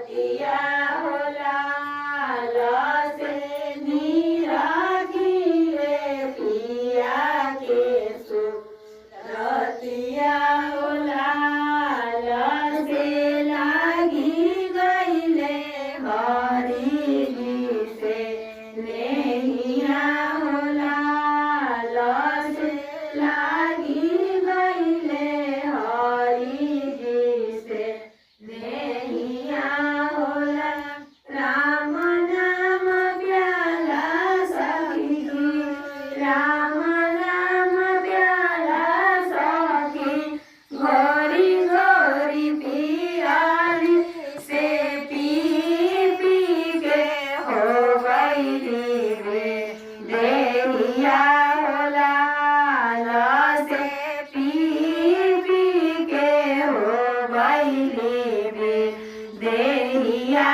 रतिया होला लसे निराखिले पिया के रतिया होला लसे लागी गईले हरि जी से नेहिया होला लसे लागी गईले हरि जी से नेहिया होला राम नाम प्याला सखी राम नाम प्याला सखी घोरी घोरी पियाली से पी पी के हो गईली रे देहिया होला लसे पी पी के हो गईली रे देहिया